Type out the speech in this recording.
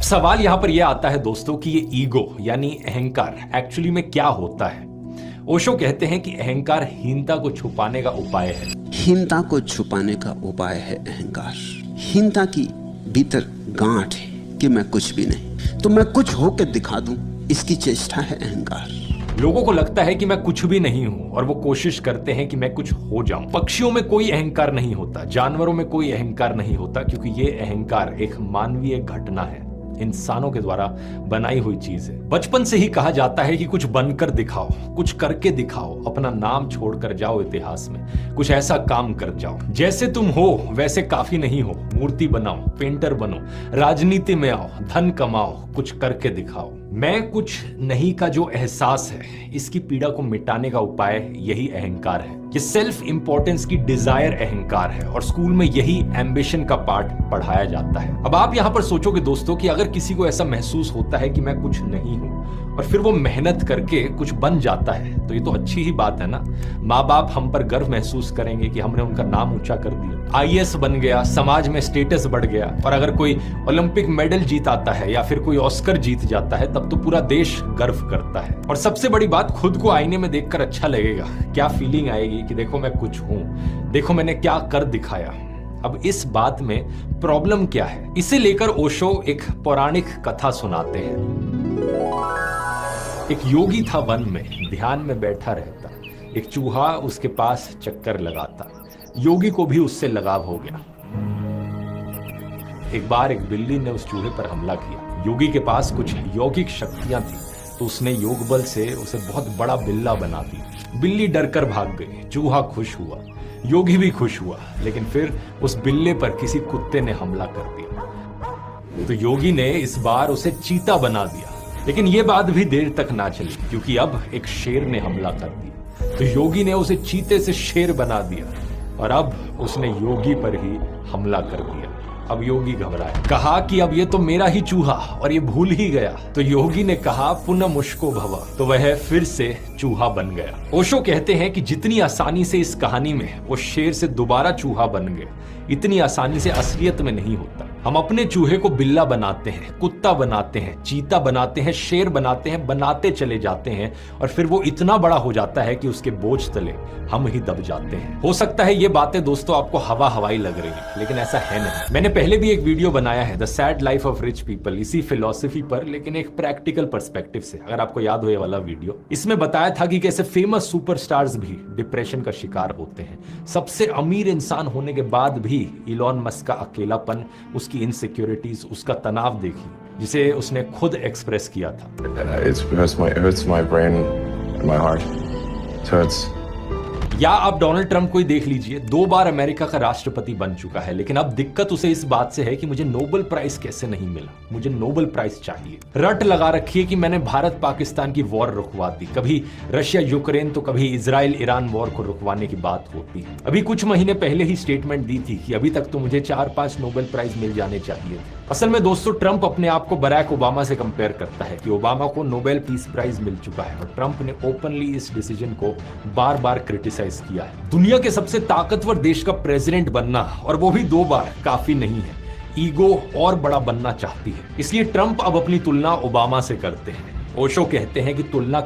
सवाल यहां पर यह आता है दोस्तों कि ये ईगो यानी अहंकार एक्चुअली में क्या होता है। ओशो कहते हैं कि अहंकार हीनता को छुपाने का उपाय है। हीनता को छुपाने का उपाय है अहंकार। हीनता की भीतर गांठ है कि मैं कुछ भी नहीं, तो मैं कुछ होकर दिखा दूं, इसकी चेष्टा है अहंकार। लोगों को लगता है कि मैं कुछ भी नहीं हूं और वो कोशिश करते हैं कि मैं कुछ हो जाऊं। पक्षियों में कोई अहंकार नहीं होता, जानवरों में कोई अहंकार नहीं होता, क्योंकि ये अहंकार एक मानवीय घटना है, इंसानों के द्वारा बनाई हुई चीज है। बचपन से ही कहा जाता है कि कुछ बनकर दिखाओ, कुछ करके दिखाओ, अपना नाम छोड़कर जाओ इतिहास में, कुछ ऐसा काम कर जाओ। जैसे तुम हो वैसे काफी नहीं हो, मूर्ति बनाओ, पेंटर बनो, राजनीति में आओ, धन कमाओ, कुछ करके दिखाओ। मैं कुछ नहीं का जो एहसास है, इसकी पीड़ा को मिटाने का उपाय यही अहंकार है। ये सेल्फ इंपॉर्टेंस की डिजायर अहंकार है और स्कूल में यही एम्बिशन का पार्ट पढ़ाया जाता है। अब आप यहां पर सोचोगे दोस्तों कि अगर किसी को ऐसा महसूस होता है कि मैं कुछ नहीं हूं और फिर वो मेहनत करके कुछ बन जाता है, तो ये तो अच्छी ही बात है ना। माँ बाप हम पर गर्व महसूस करेंगे कि हमने उनका नाम ऊंचा कर दिया, आईएएस बन गया, समाज में स्टेटस बढ़ गया। और अगर कोई ओलंपिक मेडल जीत आता है या फिर कोई ऑस्कर जीत जाता है, तब तो पूरा देश गर्व करता है। और सबसे बड़ी बात, खुद को आईने में देखकर अच्छा लगेगा। क्या फीलिंग आएगी कि देखो मैं कुछ हूं, देखो मैंने क्या कर दिखाया। अब इस बात में प्रॉब्लम क्या है, इसे लेकर ओशो एक पौराणिक कथा सुनाते हैं। एक योगी था वन में, ध्यान में बैठा रहता। एक चूहा उसके पास चक्कर लगाता। योगी को भी उससे लगाव हो गया। एक बार एक बिल्ली ने उस चूहे पर हमला किया। योगी के पास कुछ यौगिक शक्तियां थी, तो उसने योग बल से उसे बहुत बड़ा बिल्ला बना दिया। बिल्ली डरकर भाग गई, चूहा खुश हुआ, योगी भी खुश हुआ। लेकिन फिर उस बिल्ले पर किसी कुत्ते ने हमला कर दिया, तो योगी ने इस बार उसे चीता बना दिया। लेकिन यह बात भी देर तक ना चली, क्योंकि अब एक शेर ने हमला कर दिया। तो योगी ने उसे चीते से शेर बना दिया और अब उसने योगी पर ही हमला कर दिया। अब योगी घबराया, कहा कि अब ये तो मेरा ही चूहा और ये भूल ही गया। तो योगी ने कहा पुनः मुश्को भव, तो वह फिर से चूहा बन गया। ओशो कहते हैं कि जितनी आसानी से इस कहानी में वो शेर से दोबारा चूहा बन गए, इतनी आसानी से असलियत में नहीं होता। हम अपने चूहे को बिल्ला बनाते हैं, कुत्ता बनाते हैं, चीता बनाते हैं, शेर बनाते हैं, बनाते चले जाते हैं और फिर वो इतना बड़ा हो जाता है कि उसके बोझ तले हम ही दब जाते हैं। हो सकता है ये बातें दोस्तों आपको हवा हवाई लग रही है, लेकिन ऐसा है नहीं। मैंने पहले भी एक वीडियो बनाया है the sad life of rich people, इसी फिलॉसफी पर, लेकिन एक प्रैक्टिकल पर्सपेक्टिव से। अगर आपको याद हो ये वाला वीडियो, इसमें बताया था कि कैसे फेमस सुपरस्टार्स भी डिप्रेशन का शिकार होते हैं। सबसे अमीर इंसान होने के बाद भी इलॉन मस्क का अकेलापन, उसकी इनसिक्योरिटीज, उसका तनाव देखिए, जिसे उसने खुद एक्सप्रेस किया था। It hurts my brain and my heart. It hurts. या आप डोनाल्ड ट्रंप को ही देख लीजिए, 2 बार अमेरिका का राष्ट्रपति बन चुका है, लेकिन अब दिक्कत उसे इस बात से है कि मुझे नोबेल प्राइज कैसे नहीं मिला, मुझे नोबेल प्राइज चाहिए। रट लगा रखी है कि मैंने भारत पाकिस्तान की वॉर रुकवा दी, कभी रशिया यूक्रेन तो कभी इजराइल ईरान वॉर को रुकवाने की बात होती है। अभी कुछ महीने पहले ही स्टेटमेंट दी थी कि अभी तक तो मुझे 4-5 नोबेल प्राइज मिल जाने चाहिए। असल में दोस्तों, ट्रंप अपने आप को बराक ओबामा से कंपेयर करता है कि ओबामा को नोबेल पीस प्राइज मिल चुका है और ट्रंप ने ओपनली इस डिसीजन को बार बार क्रिटिसाइज किया है। दुनिया के सबसे ताकतवर देश का प्रेसिडेंट बनना, और वो भी 2 बार, काफी नहीं है। ईगो और बड़ा बनना चाहती है, इसलिए ट्रंप अब अपनी तुलना ओबामा से करते हैं। ओशो कहते हैं कि तुलना